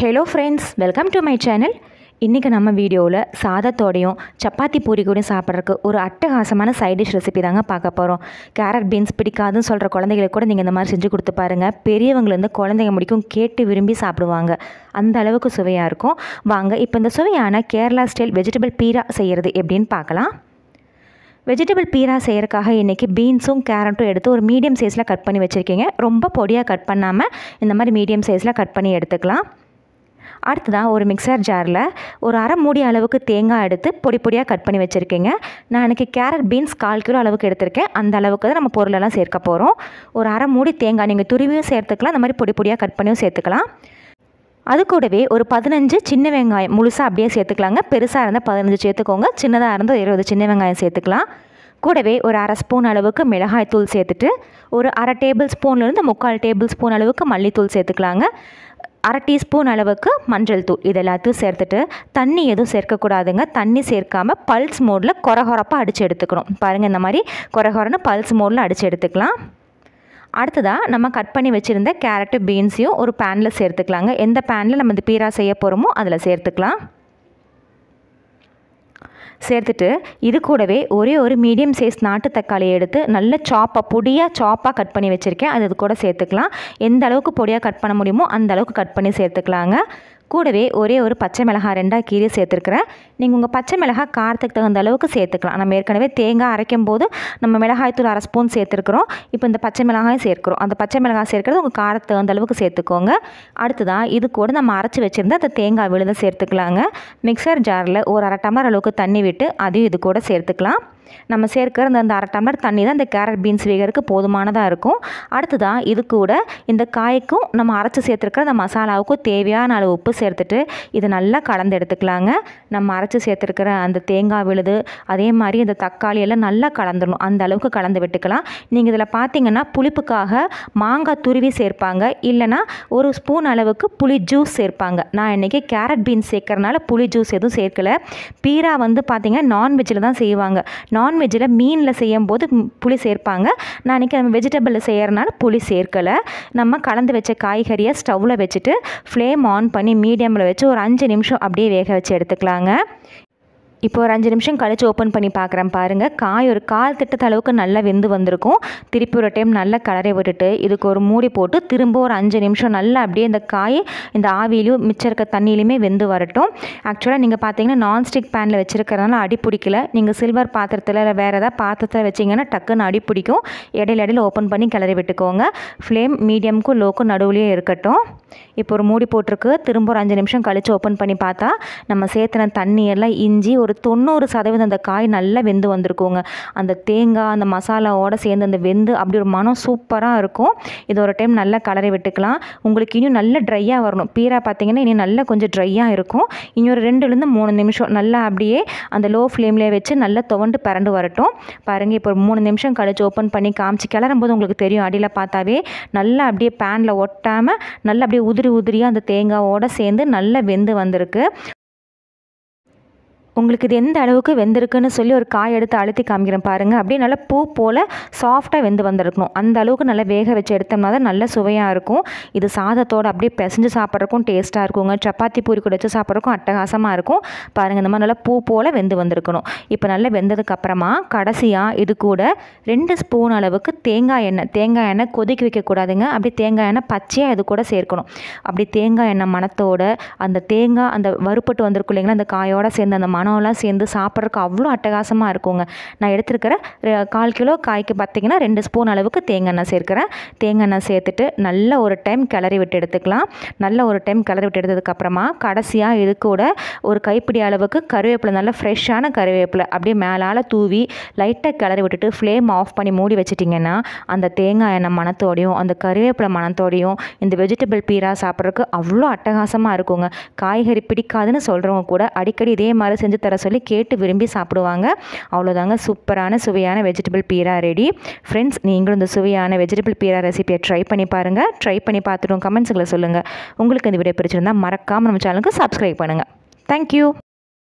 Hello friends, welcome to my channel. இன்றைக்கி நம்ம வீடியோவில் சாதத்தோடையும் சப்பாத்தி பூரி கூடயும் சாப்பிட்றதுக்கு ஒரு அட்டகாசமான சைட் டிஷ் ரெசிபி தாங்க பார்க்க போகிறோம். கேரட் பீன்ஸ் பிடிக்காதுன்னு சொல்கிற குழந்தைகளுக்கு கூட நீங்கள் இந்த மாதிரி செஞ்சு கொடுத்து பாருங்கள். பெரியவங்கலேருந்து குழந்தைங்க முடிக்கும் கேட்டு விரும்பி சாப்பிடுவாங்க. அந்த அளவுக்கு சுவையாக இருக்கும். வாங்க இப்போ இந்த சுவையான கேரளா ஸ்டைல் வெஜிடபிள் பீரா செய்கிறது எப்படின்னு பார்க்கலாம். வெஜிடபிள் பீரா செய்கிறதுக்காக இன்றைக்கி பீன்ஸும் கேரட்டும் எடுத்து ஒரு மீடியம் சைஸில் கட் பண்ணி வச்சுருக்கீங்க. ரொம்ப பொடியாக கட் பண்ணாமல் இந்த மாதிரி மீடியம் சைஸில் கட் பண்ணி எடுத்துக்கலாம். அடுத்ததான் ஒரு மிக்சர் ஜாரில் ஒரு அரை மூடி அளவுக்கு தேங்காய் எடுத்து பொடி பொடியாக கட் பண்ணி வச்சுருக்கேங்க. நான் இன்றைக்கி கேரட் பீன்ஸ் 1/4 கிலோ அளவுக்கு எடுத்திருக்கேன். அந்த அளவுக்கு தான் நம்ம பொருளெல்லாம் சேர்க்க போகிறோம். ஒரு அரை மூடி தேங்காய் நீங்கள் துருவியும் சேர்த்துக்கலாம், அந்த மாதிரி பொடி பொடியாக கட் பண்ணியும் சேர்த்துக்கலாம். அது கூடவே ஒரு 15 சின்ன வெங்காயம் முழுசாக அப்படியே சேர்த்துக்கலாங்க. பெருசாக இருந்தால் 15 சேர்த்துக்கோங்க, சின்னதாக இருந்தால் 20 சின்ன வெங்காயம் சேர்த்துக்கலாம். கூடவே ஒரு அரை ஸ்பூன் அளவுக்கு மிளகாய் தூள் சேர்த்துட்டு ஒரு அரை டேபிள் ஸ்பூன்லேருந்து 3/4 டேபிள் ஸ்பூன் அளவுக்கு மல்லித்தூள் சேர்த்துக்கலாங்க. அரை டீஸ்பூன் அளவுக்கு மஞ்சள் தூள் இது எல்லாத்தையும் சேர்த்துட்டு தண்ணி எதுவும் சேர்க்கக்கூடாதுங்க. தண்ணி சேர்க்காமல் பல்ஸ் மோடில் கொரகொரப்பாக அடித்து எடுத்துக்கணும். பாருங்கள், இந்த மாதிரி கொரகொரன்னு பல்ஸ் மோடில் அடித்து எடுத்துக்கலாம். அடுத்ததாக நம்ம கட் பண்ணி வச்சுருந்த கேரட்டு பீன்ஸையும் ஒரு பேனில் சேர்த்துக்கலாங்க. எந்த பேனில் நம்ம இந்த பீரா செய்ய போகிறோமோ அதில் சேர்த்துக்கலாம். சேர்த்துட்டு இது கூடவே ஒரே ஒரு மீடியம் சைஸ் நாட்டு தக்காளியை எடுத்து நல்ல பொடியாக சாப்பாக கட் பண்ணி வச்சுருக்கேன். அது கூட சேர்த்துக்கலாம். எந்த அளவுக்கு பொடியாக கட் பண்ண முடியுமோ அந்த அளவுக்கு கட் பண்ணி சேர்த்துக்கலாங்க. கூடவே ஒரே ஒரு பச்சை மிளகாய் 2 கீரை சேர்த்துருக்குறேன். நீங்கள் உங்கள் பச்சை மிளகாய் காரத்துக்கு தகுந்த அளவுக்கு சேர்த்துக்கலாம். நம்ம ஏற்கனவே தேங்காய் அரைக்கும் போது நம்ம மிளகாய்த்தூள் அரை ஸ்பூன் சேர்த்துருக்குறோம். இப்போ இந்த பச்சை மிளகாயும் சேர்க்குறோம். அந்த பச்சை மிளகாய் சேர்க்குறது உங்கள் காரத்துக்கு தகுந்த அளவுக்கு சேர்த்துக்கோங்க. அடுத்ததான் இது கூட நம்ம அரைச்சி வச்சுருந்த அந்த தேங்காய் விழுதை சேர்த்துக்கலாங்க. மிக்சர் ஜாரில் ஒரு அரை டம்ளர் அளவுக்கு தண்ணி விட்டு அதையும் இது கூட சேர்த்துக்கலாம். நம்ம சேர்க்கிற அந்த அரை டம்ளர் தண்ணி தான் இந்த கேரட் பீன்ஸ் வேகிறதுக்கு போதுமானதாக இருக்கும். அடுத்ததான் இது கூட இந்த காய்க்கும் நம்ம அரைச்சி சேர்த்துருக்கிற அந்த மசாலாவுக்கும் தேவையான அளவு உப்பு சேர்த்துட்டு இது நல்லா கலந்து எடுத்துக்கலாங்க. நம்ம அரைச்சி சேர்த்துருக்கிற அந்த தேங்காய் விழுது அதே மாதிரி இந்த தக்காளி எல்லாம் நல்லா கலந்துடணும். அந்த அளவுக்கு கலந்து விட்டுக்கலாம். நீங்கள் இதில் பார்த்தீங்கன்னா புளிப்புக்காக மாங்காய் துருவி சேர்ப்பாங்க, இல்லைனா ஒரு ஸ்பூன் அளவுக்கு புளி ஜூஸ் சேர்ப்பாங்க. நான் இன்றைக்கி கேரட் பீன்ஸ் சேர்க்கறனால புளி ஜூஸ் எதுவும் சேர்க்கலை. பீரா பார்த்திங்கன்னா நான்வெஜ்ஜில் தான் செய்வாங்க. நான்வெஜ்ஜில் மீனில் செய்யும் போது புளி சேர்ப்பாங்க. நான் இன்றைக்கி நம்ம வெஜிடபிளில் செய்கிறனால புளி சேர்க்கலை. நம்ம கலந்து வச்ச காய்கறியை ஸ்டவ்வில் வச்சுட்டு ஃப்ளேம் ஆன் பண்ணி மீடியமில் வச்சு ஒரு 5 நிமிஷம் அப்படியே வேக வச்சு எடுத்துக்கலாங்க. இப்போ ஒரு 5 நிமிஷம் கழித்து ஓப்பன் பண்ணி பார்க்குறேன். பாருங்கள், காய் ஒரு 1/4 திட்டத்து அளவுக்கு நல்லா வெந்து வந்திருக்கும். திருப்பி ஒரு டைம் நல்லா கலரை விட்டுட்டு இதுக்கு ஒரு மூடி போட்டு திரும்ப ஒரு 5 நிமிஷம் நல்லா அப்படியே இந்த காய் இந்த ஆவிலையும் மிச்சம் இருக்க தண்ணியிலையுமே வெந்து வரட்டும். ஆக்சுவலாக நீங்கள் பார்த்தீங்கன்னா நான்ஸ்டிக் பேனில் வச்சுருக்கிறதுனால அடி பிடிக்கல. நீங்கள் சில்வர் பாத்திரத்தில் இல்லை வேறு ஏதாவது பாத்திரத்தில் வச்சிங்கன்னா டக்குன்னு அடி பிடிக்கும். இடையில ஓப்பன் பண்ணி கிளறி விட்டுக்கோங்க. ஃப்ளேம் மீடியமுக்கும் லோக்கும் நடுவுலையே இருக்கட்டும். இப்போ ஒரு மூடி போட்டிருக்கு. திரும்ப ஒரு 5 நிமிஷம் கழித்து ஓப்பன் பண்ணி பார்த்தா நம்ம சேர்த்துன தண்ணியெல்லாம் இஞ்சி ஒரு 90% அந்த காய் நல்லா வெந்து வந்திருக்குங்க. அந்த தேங்காய் அந்த மசாலாவோடு சேர்ந்து அந்த வெந்து அப்படி ஒரு மனம் சூப்பராக இருக்கும். இது ஒரு டைம் நல்லா கலரி விட்டுக்கலாம். உங்களுக்கு இன்னும் நல்லா ட்ரையாக வரணும். பீரா பார்த்திங்கன்னா இன்னும் நல்லா கொஞ்சம் ட்ரையாக இருக்கும். இன்னும் ஒரு 2லேருந்து 3 நிமிஷம் நல்லா அப்படியே அந்த லோ ஃப்ளேம்லேயே வச்சு நல்லா துவண்டு பரண்டு வரட்டும். பாருங்கள், இப்போ ஒரு 3 நிமிஷம் கழித்து ஓப்பன் பண்ணி காமிச்சு கிளறும் போது உங்களுக்கு தெரியும் அடியில் பார்த்தாவே நல்லா அப்படியே பேனில் ஒட்டாமல் நல்லா அப்படியே உதிரியாக அந்த தேங்காவோடு சேர்ந்து நல்லா வெந்து வந்திருக்கு. உங்களுக்கு இது எந்த அளவுக்கு வெந்திருக்குன்னு சொல்லி ஒரு காய் எடுத்து அழுத்தி காமிக்கிறேன் பாருங்கள். அப்படியே நல்லா பூ போல் சாஃப்டாக வெந்து வந்திருக்கணும். அந்த அளவுக்கு நல்லா வேக வச்சு எடுத்தோம்னா தான் நல்ல சுவையாக இருக்கும். இது சாதத்தோடு அப்படியே பிசைஞ்சு சாப்பிட்றக்கும் டேஸ்ட்டாக இருக்குங்க. சப்பாத்தி பூரி கூட வச்சு சாப்பிட்றக்கும் அட்டகாசமாக இருக்கும். பாருங்கள், இந்த மாதிரி நல்லா பூ போல் வெந்து வந்திருக்கணும். இப்போ நல்லா வெந்ததுக்கப்புறமா கடைசியாக இது கூட 2 ஸ்பூன் அளவுக்கு தேங்காய் எண்ணெய் கொதிக்க வைக்கக்கூடாதுங்க. அப்படி தேங்காய் எண்ணெய் பச்சையாக இது கூட சேர்க்கணும். அப்படி தேங்காய் எண்ணெய் மணத்தோடு அந்த தேங்காய் அந்த வறுப்பட்டு வந்திருக்கும் இல்லைங்களா, அந்த காயோடு சேர்ந்து அந்த மணம்லாம் சேர்ந்து சாப்பிட்றதுக்கு அவ்வளோ அட்டகாசமாக இருக்குங்க. நான் எடுத்துருக்கிற 1/4 கிலோ காய்க்கு பார்த்திங்கன்னா 2 ஸ்பூன் அளவுக்கு தேங்காய் எண்ணெய் சேர்க்குறேன். தேங்காய் எண்ணெய் சேர்த்துட்டு நல்ல ஒரு டைம் கிளறி விட்டு எடுத்துக்கலாம். நல்ல ஒரு டைம் கிளறி விட்டு எடுத்ததுக்கப்புறமா கடைசியாக இது கூட ஒரு கைப்பிடி அளவுக்கு கருவேப்பிலை, நல்ல ஃப்ரெஷ்ஷான கருவேப்பிலை அப்படியே மேலால் தூவி லைட்டாக கிளறி விட்டுட்டு ஃப்ளேம் ஆஃப் பண்ணி மூடி வச்சிட்டிங்கன்னா அந்த தேங்காய் எண்ணெய் மணத்தோடையும் அந்த கருவேப்பிலை மணத்தோடையும் இந்த வெஜிடபிள் பீரா சாப்பிட்றதுக்கு அவ்வளோ அட்டகாசமாக இருக்குங்க. காய்கறி பிடிக்காதுன்னு சொல்கிறவங்க கூட அடிக்கடி இதே மாதிரி செஞ்சு தர சொல்லி கேட்டு விரும்பி சாப்பிடுவாங்க. அவ்வளோதாங்க, சூப்பரான சுவையான வெஜிடபிள் பீரா ரெடி. ஃப்ரெண்ட்ஸ், நீங்களும் இந்த சுவையான வெஜிடபிள் பீரா ரெசிபியை ட்ரை பண்ணி பாருங்கள். ட்ரை பண்ணி பார்த்துட்டு கமெண்ட்ஸுகளை சொல்லுங்கள். உங்களுக்கு இந்த வீடியோ பிடிச்சிருந்தால் மறக்காமல் நம்ம சேனலுக்கு சப்ஸ்கிரைப் பண்ணுங்கள். தேங்க்யூ.